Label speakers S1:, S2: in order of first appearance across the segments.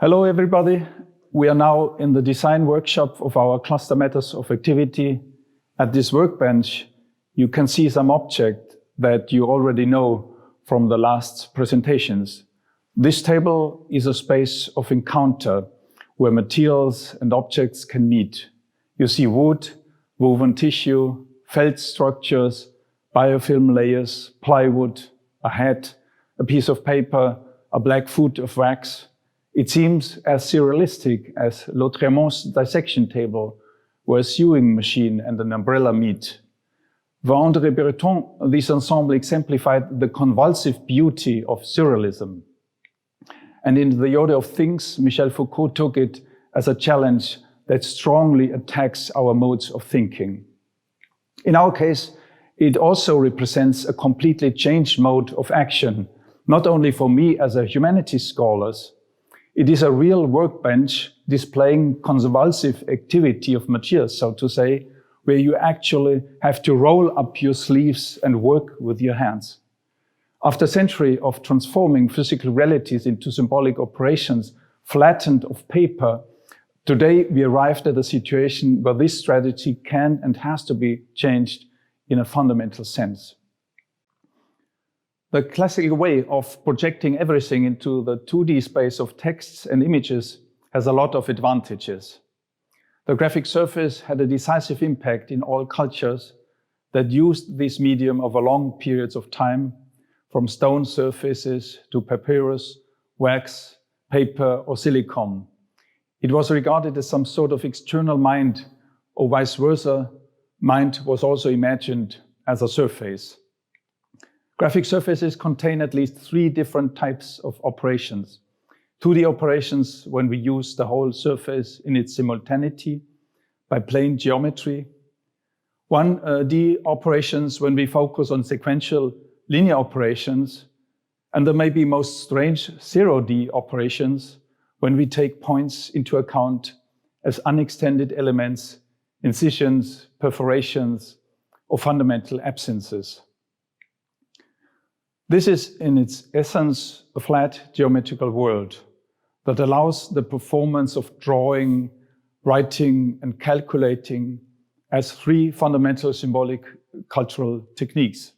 S1: Hello everybody. We are now in the design workshop of our cluster matters of activity. At this workbench, you can see some object that you already know from the last presentations. This table is a space of encounter where materials and objects can meet. You see wood, woven tissue, felt structures, biofilm layers, plywood, a hat, a piece of paper, a black foot of wax. It seems as surrealistic as Lautréamont's dissection table, where a sewing machine and an umbrella meet. For André Breton, this ensemble exemplified the convulsive beauty of surrealism. And in The Order of Things, Michel Foucault took it as a challenge that strongly attacks our modes of thinking. In our case, it also represents a completely changed mode of action, not only for me as a humanities scholar. It is a real workbench displaying convulsive activity of materials, so to say, where you actually have to roll up your sleeves and work with your hands. After a century of transforming physical realities into symbolic operations flattened of paper, today we arrived at a situation where this strategy can and has to be changed in a fundamental sense. The classical way of projecting everything into the 2D space of texts and images has a lot of advantages. The graphic surface had a decisive impact in all cultures that used this medium over long periods of time, from stone surfaces to papyrus, wax, paper, or silicon. It was regarded as some sort of external mind, or vice versa. Mind was also imagined as a surface. Graphic surfaces contain at least 3 different types of operations. 2D operations, when we use the whole surface in its simultaneity by plane geometry. 1D operations, when we focus on sequential linear operations. And the maybe most strange 0D operations, when we take points into account as unextended elements, incisions, perforations, or fundamental absences. This is, in its essence, a flat geometrical world that allows the performance of drawing, writing, and calculating as 3 fundamental symbolic cultural techniques.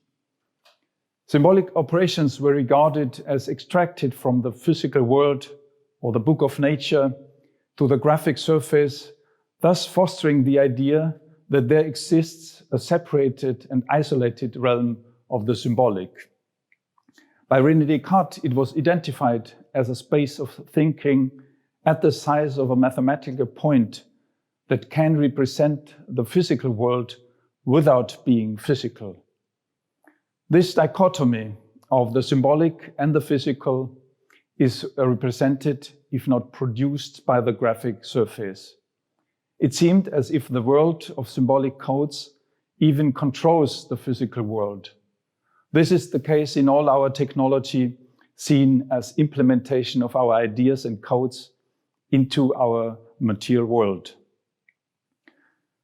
S1: Symbolic operations were regarded as extracted from the physical world or the book of nature to the graphic surface, thus fostering the idea that there exists a separated and isolated realm of the symbolic. By René Descartes, it was identified as a space of thinking at the size of a mathematical point that can represent the physical world without being physical. This dichotomy of the symbolic and the physical is represented, if not produced, by the graphic surface. It seemed as if the world of symbolic codes even controls the physical world. This is the case in all our technology, seen as implementation of our ideas and codes into our material world.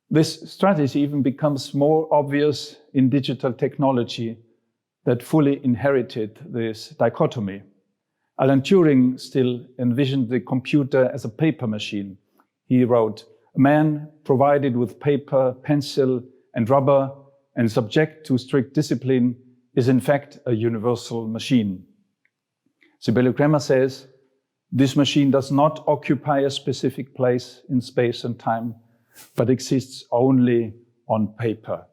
S1: This strategy even becomes more obvious in digital technology that fully inherited this dichotomy. Alan Turing still envisioned the computer as a paper machine. He wrote, "A man provided with paper, pencil, and rubber, and subject to strict discipline, is in fact a universal machine." Sibylle Kremer says, "This machine does not occupy a specific place in space and time, but exists only on paper."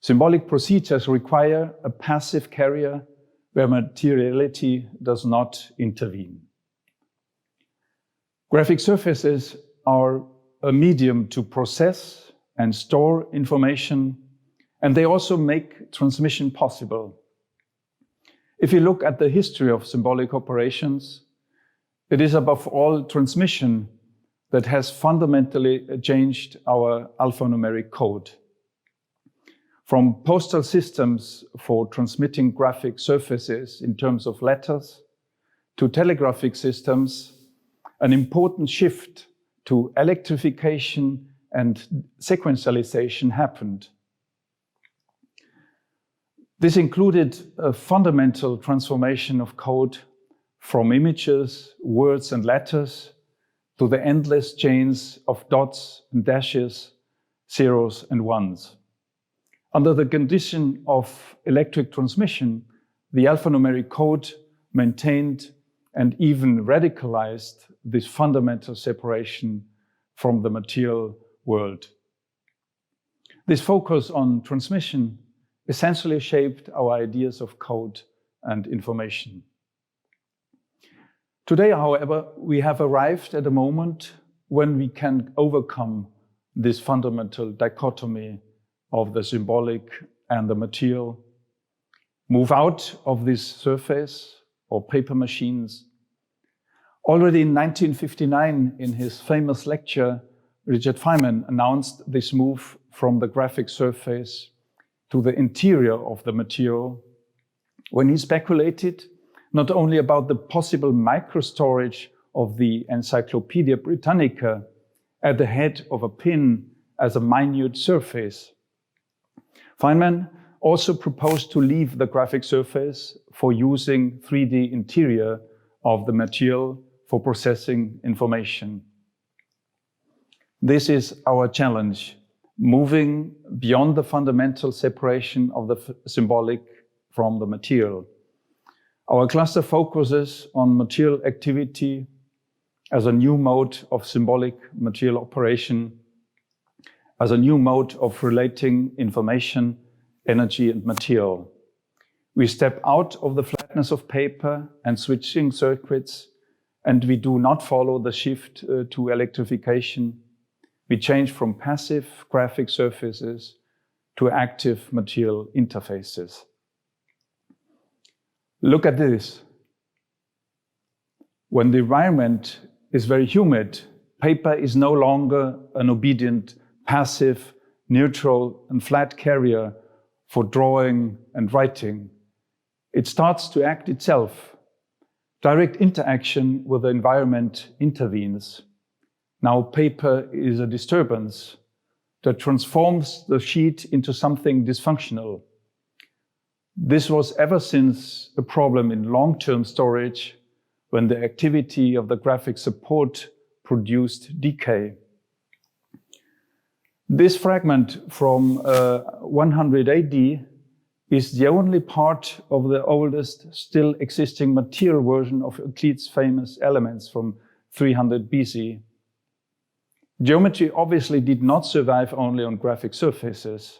S1: Symbolic procedures require a passive carrier where materiality does not intervene. Graphic surfaces are a medium to process and store information, and they also make transmission possible. If you look at the history of symbolic operations, it is above all transmission that has fundamentally changed our alphanumeric code. From postal systems for transmitting graphic surfaces in terms of letters to telegraphic systems, an important shift to electrification and sequentialization happened. This included a fundamental transformation of code from images, words and letters, to the endless chains of dots and dashes, zeros and ones. Under the condition of electric transmission, the alphanumeric code maintained and even radicalized this fundamental separation from the material world. This focus on transmission essentially shaped our ideas of code and information. Today, however, we have arrived at a moment when we can overcome this fundamental dichotomy of the symbolic and the material, move out of this surface or paper machines. Already in 1959, in his famous lecture, Richard Feynman announced this move from the graphic surface to the interior of the material, when he speculated not only about the possible microstorage of the Encyclopedia Britannica at the head of a pin as a minute surface. Feynman also proposed to leave the graphic surface for using 3D interior of the material for processing information. This is our challenge, moving beyond the fundamental separation of the symbolic from the material. Our cluster focuses on material activity as a new mode of symbolic material operation, as a new mode of relating information, energy and material. We step out of the flatness of paper and switching circuits, and we do not follow the shift to electrification. We change from passive graphic surfaces to active material interfaces. Look at this. When the environment is very humid, paper is no longer an obedient, passive, neutral and flat carrier for drawing and writing. It starts to act itself. Direct interaction with the environment intervenes. Now paper is a disturbance that transforms the sheet into something dysfunctional. This was ever since a problem in long-term storage when the activity of the graphic support produced decay. This fragment from 100 AD is the only part of the oldest still existing material version of Euclid's famous Elements from 300 BC. Geometry obviously did not survive only on graphic surfaces,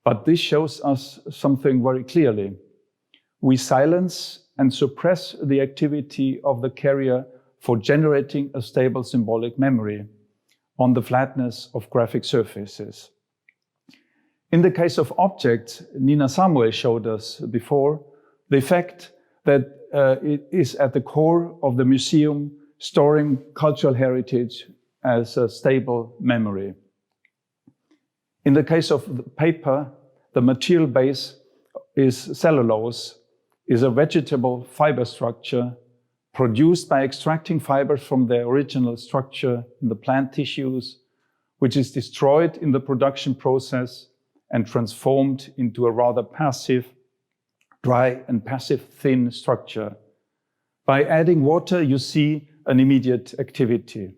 S1: but this shows us something very clearly. We silence and suppress the activity of the carrier for generating a stable symbolic memory on the flatness of graphic surfaces. In the case of objects, Nina Samuel showed us before, the fact that it is at the core of the museum storing cultural heritage as a stable memory. In the case of the paper, the material base is cellulose, is a vegetable fiber structure produced by extracting fibers from their original structure in the plant tissues, which is destroyed in the production process and transformed into a rather passive, dry and passive thin structure. By adding water, you see an immediate activity.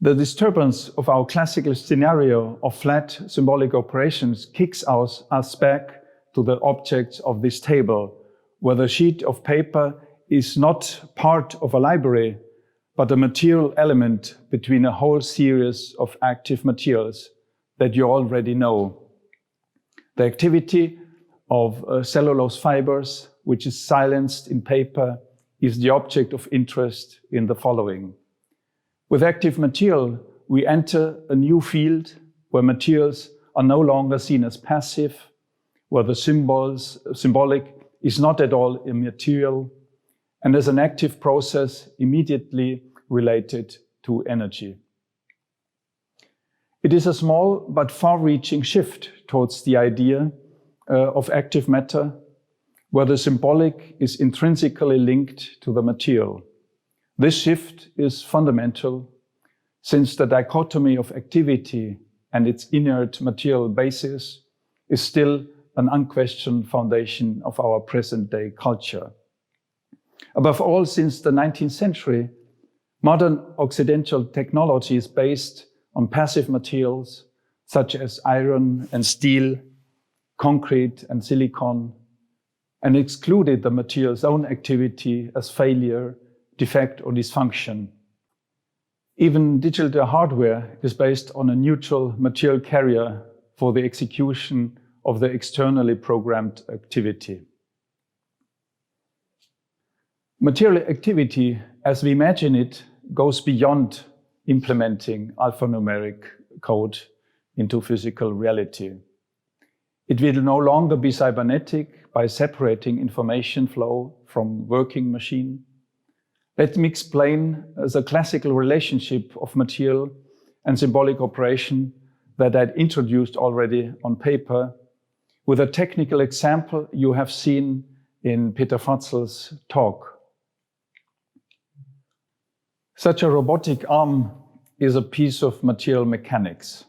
S1: The disturbance of our classical scenario of flat symbolic operations kicks us back to the objects of this table, where the sheet of paper is not part of a library, but a material element between a whole series of active materials that you already know. The activity of cellulose fibers, which is silenced in paper, is the object of interest in the following. With active material, we enter a new field where materials are no longer seen as passive, where the symbolic is not at all immaterial, and as an active process immediately related to energy. It is a small but far-reaching shift towards the idea of active matter, where the symbolic is intrinsically linked to the material. This shift is fundamental, since the dichotomy of activity and its inert material basis is still an unquestioned foundation of our present-day culture. Above all, since the 19th century, modern Occidental technology is based on passive materials such as iron and steel, concrete and silicon, and excluded the material's own activity as failure, defect, or dysfunction. Even digital hardware is based on a neutral material carrier for the execution of the externally programmed activity. Material activity, as we imagine it, goes beyond implementing alphanumeric code into physical reality. It will no longer be cybernetic by separating information flow from working machine. Let me explain the classical relationship of material and symbolic operation that I introduced already on paper with a technical example you have seen in Peter Fratzel's talk. Such a robotic arm is a piece of material mechanics.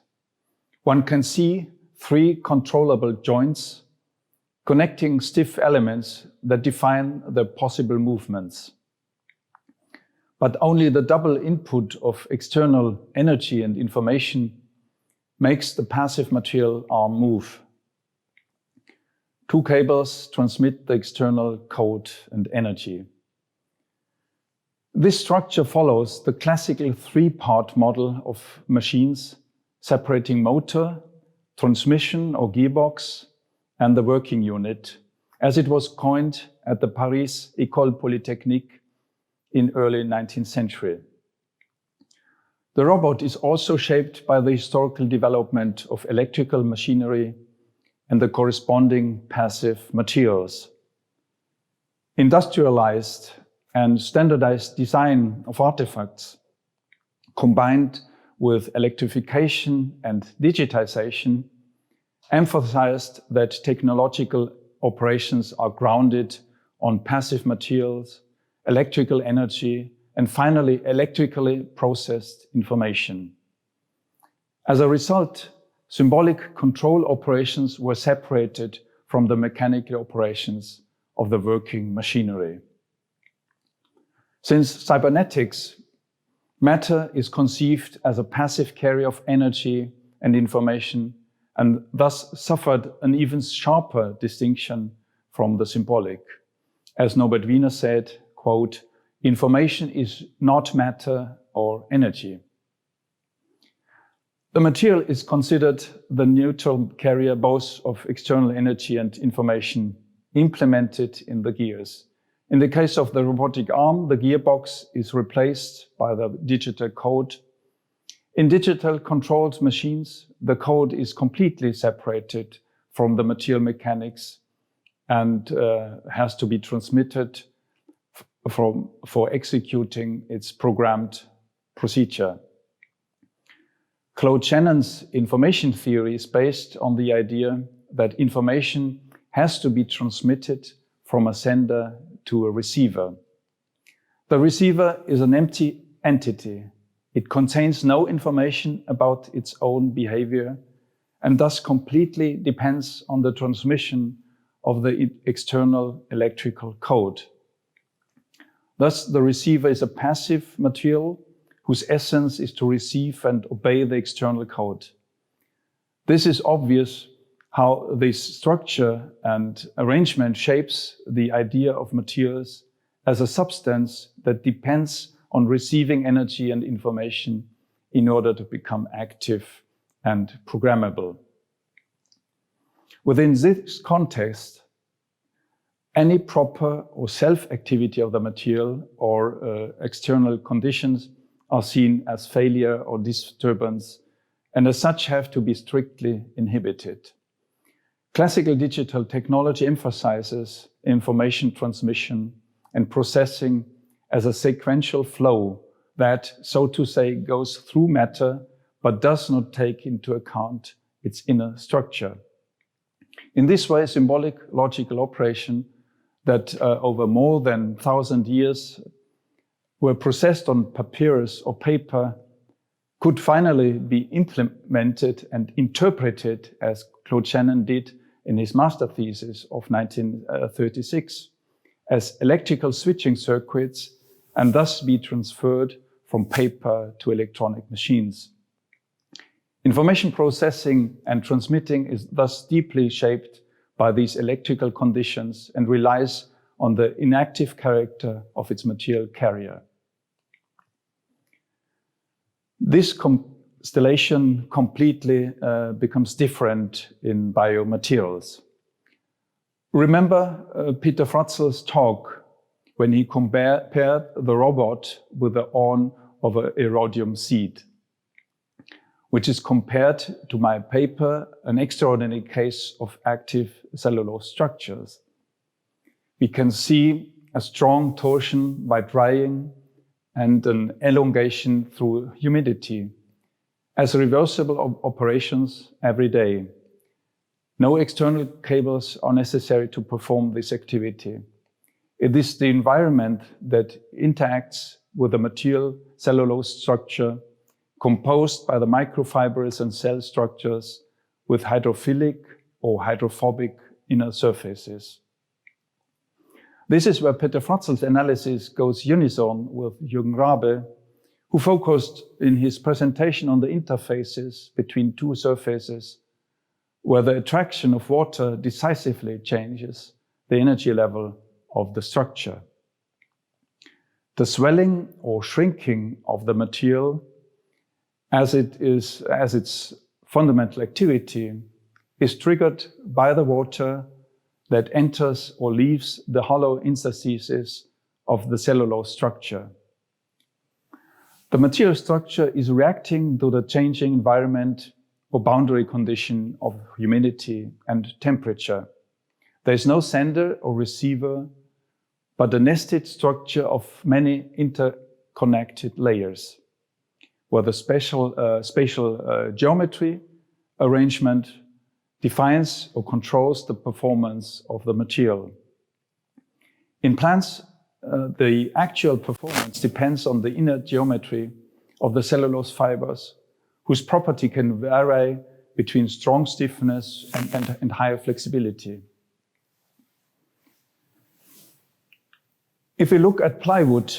S1: One can see 3 controllable joints connecting stiff elements that define the possible movements. But only the double input of external energy and information makes the passive material arm move. 2 cables transmit the external code and energy. This structure follows the classical 3-part model of machines separating motor, transmission or gearbox, and the working unit, as it was coined at the Paris École Polytechnique in early 19th century. The robot is also shaped by the historical development of electrical machinery and the corresponding passive materials. Industrialized and standardized design of artifacts, combined with electrification and digitization, emphasized that technological operations are grounded on passive materials, electrical energy, and finally, electrically processed information. As a result, symbolic control operations were separated from the mechanical operations of the working machinery. Since cybernetics, matter is conceived as a passive carrier of energy and information, and thus suffered an even sharper distinction from the symbolic. As Norbert Wiener said, quote, "Information is not matter or energy." The material is considered the neutral carrier both of external energy and information implemented in the gears. In the case of the robotic arm, the gearbox is replaced by the digital code. In digital controlled machines, the code is completely separated from the material mechanics and has to be transmitted for executing its programmed procedure. Claude Shannon's information theory is based on the idea that information has to be transmitted from a sender to a receiver. The receiver is an empty entity. It contains no information about its own behavior and thus completely depends on the transmission of the external electrical code. Thus, the receiver is a passive material whose essence is to receive and obey the external code. This is obvious how this structure and arrangement shapes the idea of materials as a substance that depends on receiving energy and information in order to become active and programmable. Within this context, any proper or self-activity of the material or external conditions are seen as failure or disturbance, and as such have to be strictly inhibited. Classical digital technology emphasizes information transmission and processing as a sequential flow that, so to say, goes through matter, but does not take into account its inner structure. In this way, symbolic logical operation that over more than 1,000 years were processed on papyrus or paper could finally be implemented and interpreted as Claude Shannon did in his master thesis of 1936, as electrical switching circuits and thus be transferred from paper to electronic machines. Information processing and transmitting is thus deeply shaped by these electrical conditions and relies on the inactive character of its material carrier. This constellation completely becomes different in biomaterials. Remember Peter Fratzel's talk when he compared the robot with the awn of an erodium seed, which is compared to my paper, an extraordinary case of active cellulose structures. We can see a strong torsion by drying and an elongation through humidity as reversible operations every day. No external cables are necessary to perform this activity. It is the environment that interacts with the material cellulose structure composed by the microfibrils and cell structures with hydrophilic or hydrophobic inner surfaces. This is where Peter Fratzel's analysis goes unison with Jürgen Rabe, who focused in his presentation on the interfaces between two surfaces, where the attraction of water decisively changes the energy level of the structure. The swelling or shrinking of the material as its fundamental activity is triggered by the water that enters or leaves the hollow interstices of the cellulose structure. The material structure is reacting to the changing environment or boundary condition of humidity and temperature. There is no sender or receiver, but a nested structure of many interconnected layers, where the spatial geometry arrangement defines or controls the performance of the material. In plants, the actual performance depends on the inner geometry of the cellulose fibers, whose property can vary between strong stiffness and higher flexibility. If we look at plywood,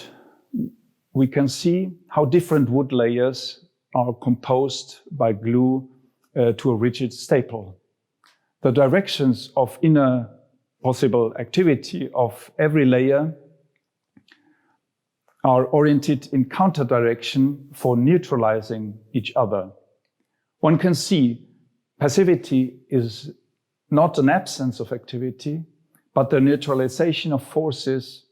S1: we can see how different wood layers are composed by glue to a rigid staple. The directions of inner possible activity of every layer are oriented in counter direction for neutralizing each other. One can see passivity is not an absence of activity, but the neutralization of forces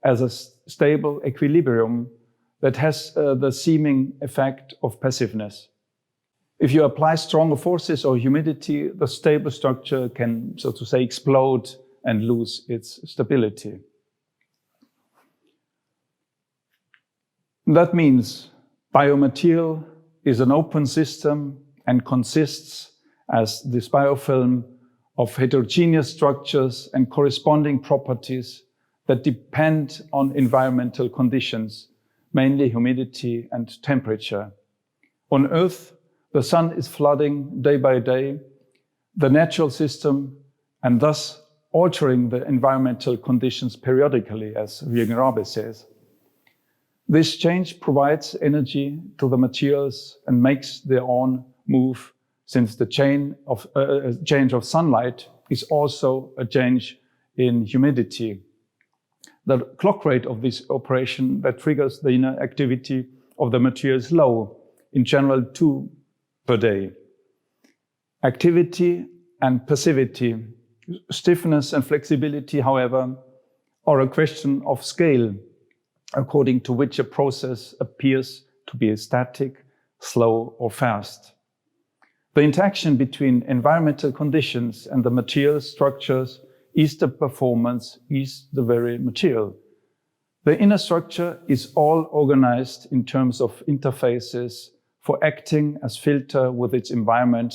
S1: as a stable equilibrium that has the seeming effect of passiveness. If you apply stronger forces or humidity, the stable structure can, so to say, explode and lose its stability. That means biomaterial is an open system and consists, as this biofilm, of heterogeneous structures and corresponding properties that depend on environmental conditions, mainly humidity and temperature. On Earth, the sun is flooding day by day the natural system and thus altering the environmental conditions periodically, as Jürgen Rabe says. This change provides energy to the materials and makes their own move, since the change of sunlight is also a change in humidity. The clock rate of this operation that triggers the inner activity of the material is low, in general 2 per day. Activity and passivity, stiffness and flexibility, however, are a question of scale, according to which a process appears to be static, slow, or fast. The interaction between environmental conditions and the material structures is the performance, is the very material. The inner structure is all organized in terms of interfaces for acting as filter with its environment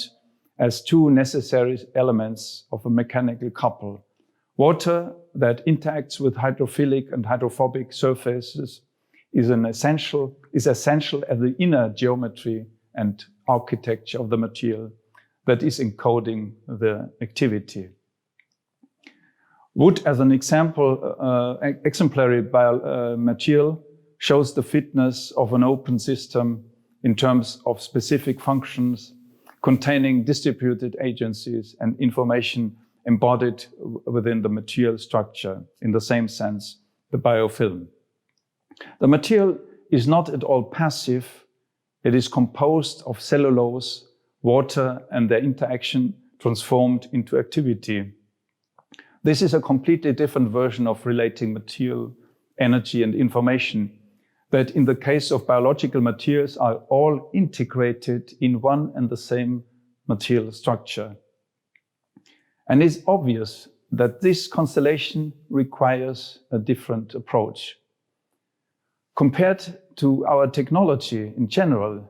S1: as two necessary elements of a mechanical couple. Water that interacts with hydrophilic and hydrophobic surfaces is essential as the inner geometry and architecture of the material that is encoding the activity. Wood, as an example, exemplary material, shows the fitness of an open system in terms of specific functions containing distributed agencies and information embodied within the material structure, in the same sense, the biofilm. The material is not at all passive. It is composed of cellulose, water, and their interaction transformed into activity. This is a completely different version of relating material, energy, and information that in the case of biological materials are all integrated in one and the same material structure. And it's obvious that this constellation requires a different approach. Compared to our technology in general,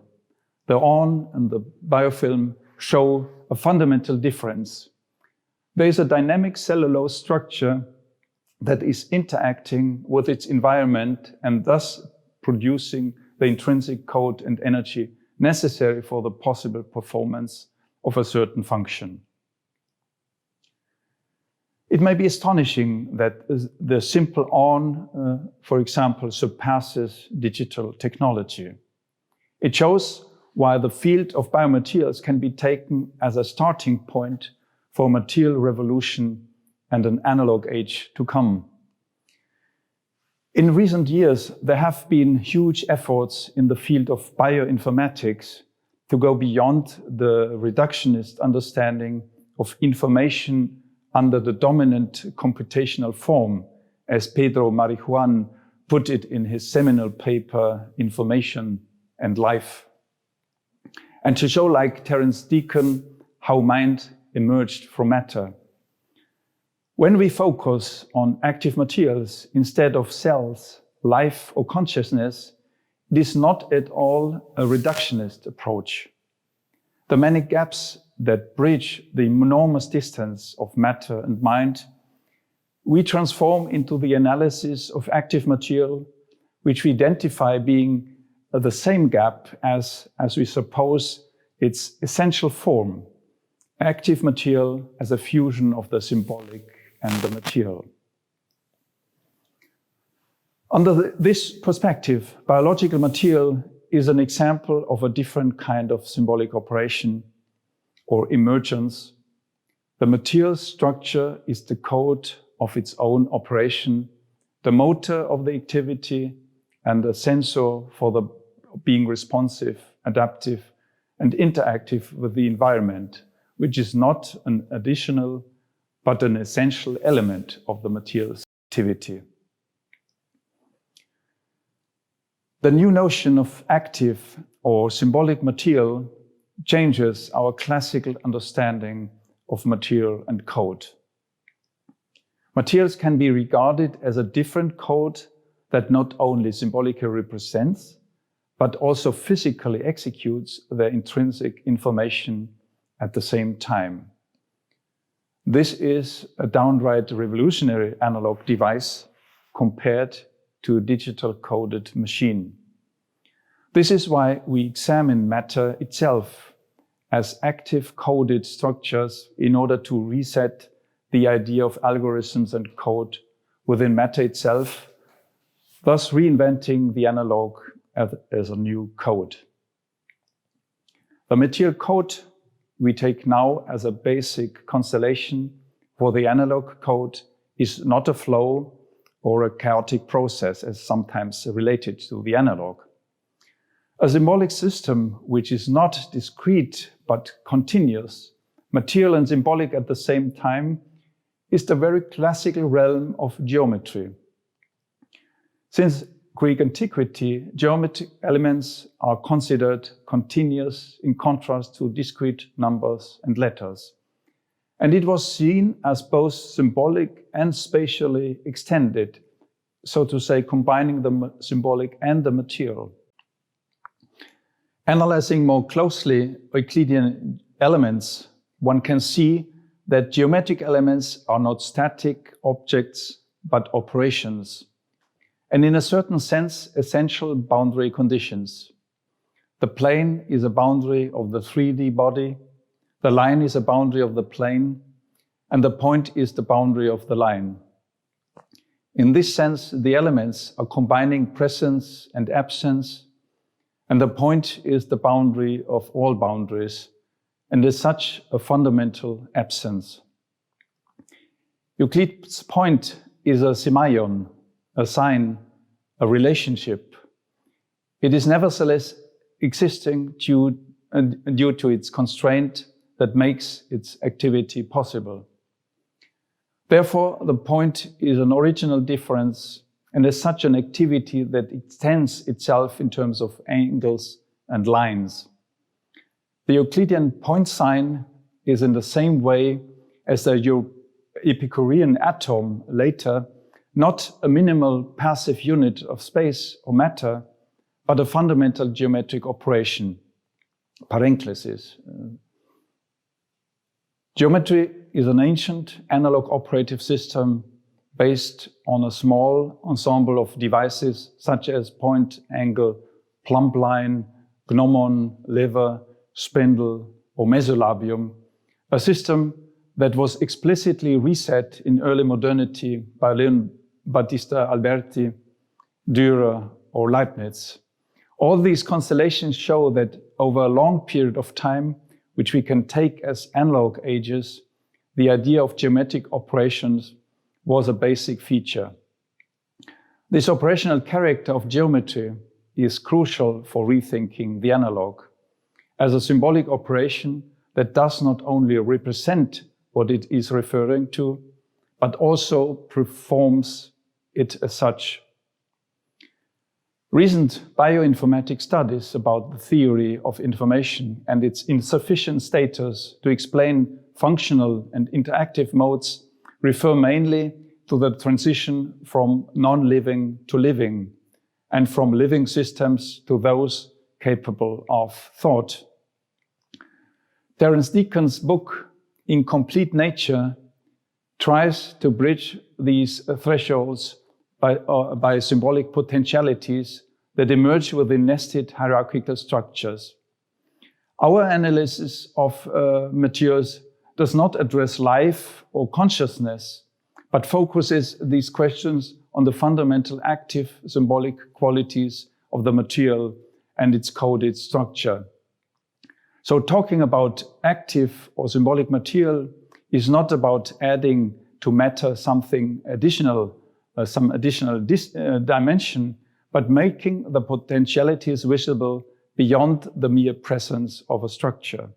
S1: the ON and the biofilm show a fundamental difference. There is a dynamic cellulose structure that is interacting with its environment and thus producing the intrinsic code and energy necessary for the possible performance of a certain function. It may be astonishing that the simple ON, for example, surpasses digital technology. It shows why the field of biomaterials can be taken as a starting point for material revolution and an analog age to come. In recent years, there have been huge efforts in the field of bioinformatics to go beyond the reductionist understanding of information under the dominant computational form, as Pedro Marijuán put it in his seminal paper, Information and Life. And to show, like Terence Deacon, how mind emerged from matter. When we focus on active materials instead of cells, life, or consciousness, it is not at all a reductionist approach. The many gaps that bridge the enormous distance of matter and mind, we transform into the analysis of active material, which we identify being the same gap as we suppose its essential form, active material as a fusion of the symbolic and the material. Under this perspective, biological material is an example of a different kind of symbolic operation or emergence. The material structure is the code of its own operation, the motor of the activity, and a sensor for the being responsive, adaptive, and interactive with the environment, which is not an additional, but an essential element of the material's activity. The new notion of active or symbolic material changes our classical understanding of material and code. Materials can be regarded as a different code that not only symbolically represents, but also physically executes their intrinsic information at the same time. This is a downright revolutionary analog device compared to a digital coded machine. This is why we examine matter itself as active coded structures in order to reset the idea of algorithms and code within matter itself, thus reinventing the analog as a new code. The material code we take now as a basic constellation for the analog code is not a flow or a chaotic process as sometimes related to the analog. A symbolic system which is not discrete but continuous, material and symbolic at the same time, is the very classical realm of geometry. Since Greek antiquity, geometric elements are considered continuous in contrast to discrete numbers and letters. And it was seen as both symbolic and spatially extended, so to say, combining the symbolic and the material. Analyzing more closely Euclidean elements, one can see that geometric elements are not static objects, but operations, and in a certain sense, essential boundary conditions. The plane is a boundary of the 3D body, the line is a boundary of the plane, and the point is the boundary of the line. In this sense, the elements are combining presence and absence, and the point is the boundary of all boundaries, and as such, a fundamental absence. Euclid's point is a semeion, a sign, a relationship. It is nevertheless existing due to its constraint that makes its activity possible. Therefore, the point is an original difference and as such an activity that extends itself in terms of angles and lines. The Euclidean point sign is in the same way as the Epicurean atom later, not a minimal passive unit of space or matter, but a fundamental geometric operation, parenklesis. Geometry is an ancient analog operative system based on a small ensemble of devices such as point, angle, plumb line, gnomon, lever, spindle, or mesolabium, a system that was explicitly reset in early modernity by Leon Battista Alberti, Dürer, or Leibniz. All these constellations show that over a long period of time, which we can take as analog ages, the idea of geometric operations was a basic feature. This operational character of geometry is crucial for rethinking the analog as a symbolic operation that does not only represent what it is referring to, but also performs it as such. Recent bioinformatics studies about the theory of information and its insufficient status to explain functional and interactive modes refer mainly to the transition from non-living to living, and from living systems to those capable of thought. Terence Deacon's book, Incomplete Nature, tries to bridge these thresholds by symbolic potentialities that emerge within nested hierarchical structures. Our analysis of materials does not address life or consciousness, but focuses these questions on the fundamental active symbolic qualities of the material and its coded structure. So talking about active or symbolic material is not about adding to matter something additional, some additional dimension, but making the potentialities visible beyond the mere presence of a structure.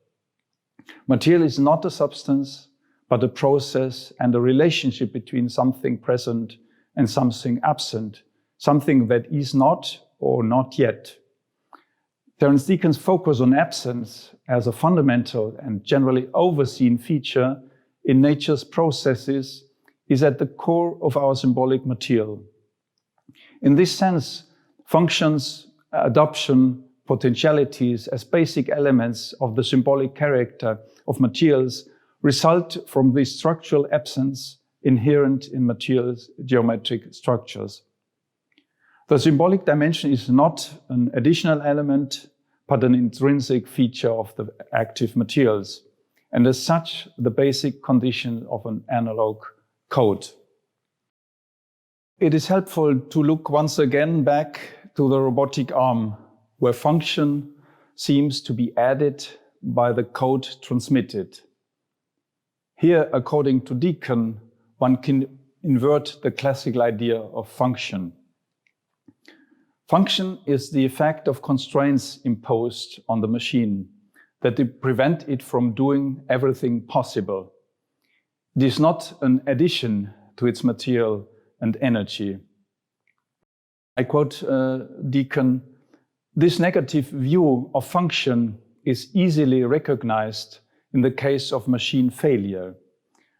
S1: Material is not a substance, but a process and a relationship between something present and something absent, something that is not or not yet. Terence Deacon's focus on absence as a fundamental and generally overseen feature in nature's processes is at the core of our symbolic material. In this sense, functions, adoption, potentialities as basic elements of the symbolic character of materials result from the structural absence inherent in materials' geometric structures. The symbolic dimension is not an additional element, but an intrinsic feature of the active materials, and as such, the basic condition of an analog code. It is helpful to look once again back to the robotic arm, where function seems to be added by the code transmitted. Here, according to Deacon, one can invert the classical idea of function. Function is the effect of constraints imposed on the machine that prevent it from doing everything possible. It is not an addition to its material and energy. I quote Deacon, "This negative view of function is easily recognized in the case of machine failure,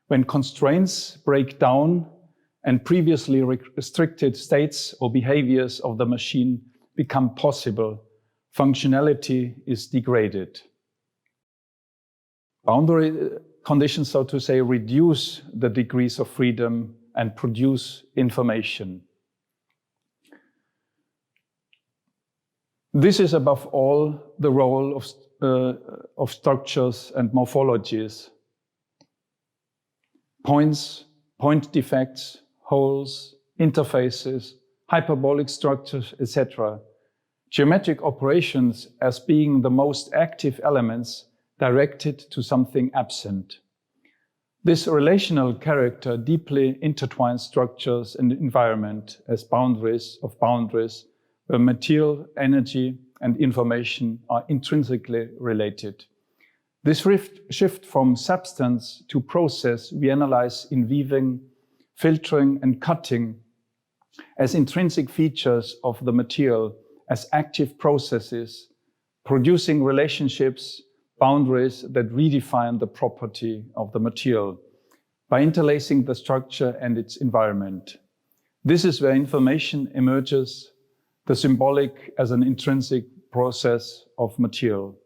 S1: when constraints break down and previously restricted states or behaviors of the machine become possible, functionality is degraded." Boundary conditions, so to say, reduce the degrees of freedom and produce information. This is above all the role of structures and morphologies. points, point defects, holes, interfaces, hyperbolic structures, etc. Geometric operations as being the most active elements directed to something absent. This relational character deeply intertwines structures and environment as boundaries of boundaries, where material, energy, and information are intrinsically related. This shift from substance to process we analyze in weaving, filtering, and cutting as intrinsic features of the material, as active processes, producing relationships, boundaries that redefine the property of the material by interlacing the structure and its environment. This is where information emerges, the symbolic as an intrinsic process of material.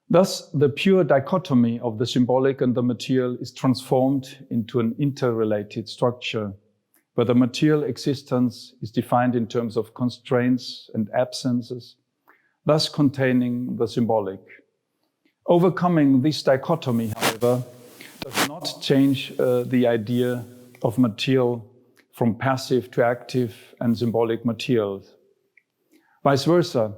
S1: Thus, the pure dichotomy of the symbolic and the material is transformed into an interrelated structure, where the material existence is defined in terms of constraints and absences, thus containing the symbolic. Overcoming this dichotomy, however, does not change the idea of material from passive to active and symbolic materials. Vice versa,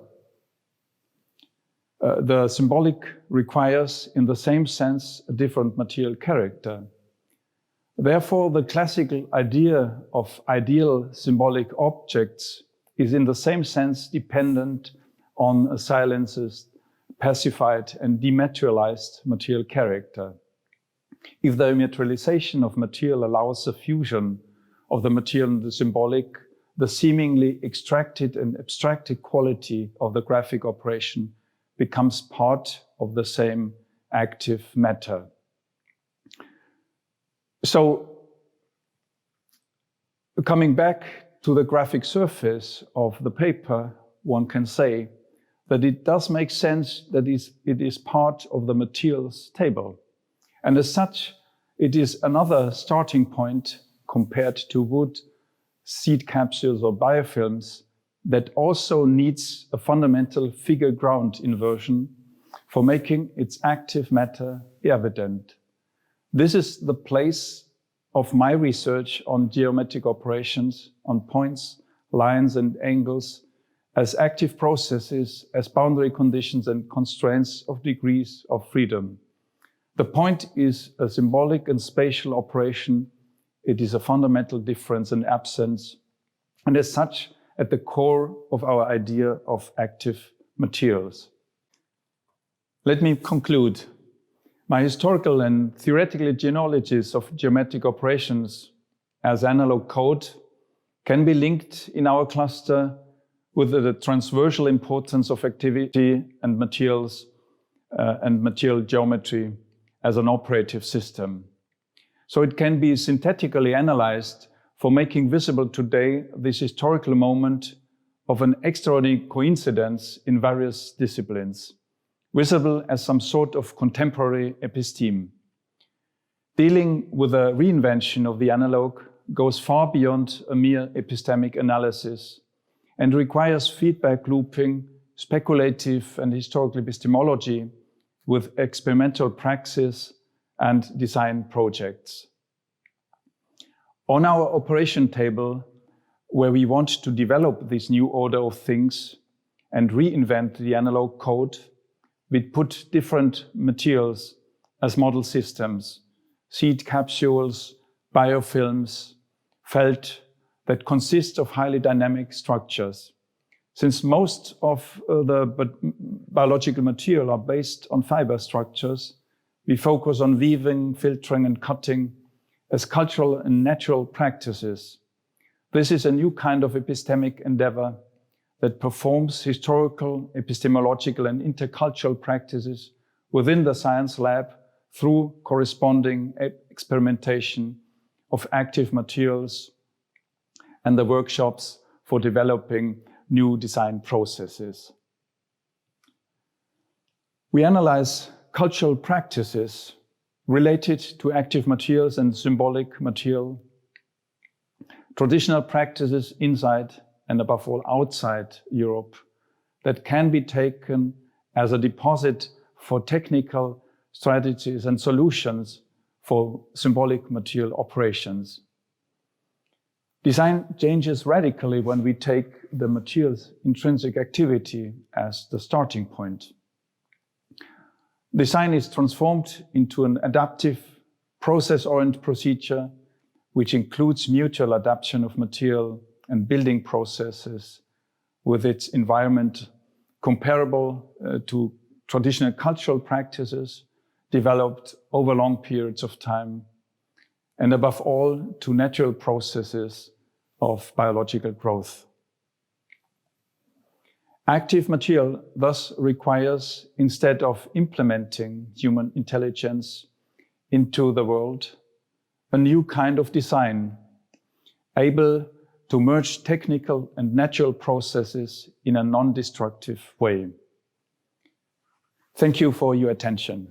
S1: the symbolic requires, in the same sense, a different material character. Therefore, the classical idea of ideal symbolic objects is in the same sense dependent on a silenced, pacified, and dematerialized material character. If the materialization of material allows the fusion of the material and the symbolic, the seemingly extracted and abstracted quality of the graphic operation becomes part of the same active matter. So, coming back to the graphic surface of the paper, one can say that it does make sense that it is part of the materials table. And as such, it is another starting point compared to wood, seed capsules or biofilms that also needs a fundamental figure-ground inversion for making its active matter evident. This is the place of my research on geometric operations, on points, lines, and angles as active processes, as boundary conditions and constraints of degrees of freedom. The point is a symbolic and spatial operation. It is a fundamental difference and absence, and as such, at the core of our idea of active materials. Let me conclude. My historical and theoretical genealogies of geometric operations as analog code can be linked in our cluster with the transversal importance of activity and materials and material geometry as an operative system. So it can be synthetically analyzed for making visible today this historical moment of an extraordinary coincidence in various disciplines, visible as some sort of contemporary episteme. Dealing with the reinvention of the analog goes far beyond a mere epistemic analysis and requires feedback looping, speculative and historical epistemology with experimental praxis and design projects. On our operation table, where we want to develop this new order of things and reinvent the analog code, we put different materials as model systems, seed capsules, biofilms, felt that consist of highly dynamic structures. Since most of the biological material are based on fiber structures, we focus on weaving, filtering, and cutting as cultural and natural practices. This is a new kind of epistemic endeavor that performs historical, epistemological, and intercultural practices within the science lab through corresponding experimentation of active materials and the workshops for developing new design processes. We analyze cultural practices related to active materials and symbolic material, traditional practices inside and above all outside Europe that can be taken as a deposit for technical strategies and solutions for symbolic material operations. Design changes radically when we take the material's intrinsic activity as the starting point. Design is transformed into an adaptive, process-oriented procedure, which includes mutual adaptation of material and building processes with its environment, comparable to traditional cultural practices developed over long periods of time, and above all, to natural processes of biological growth. Active material thus requires, instead of implementing human intelligence into the world, a new kind of design, able to merge technical and natural processes in a non-destructive way. Thank you for your attention.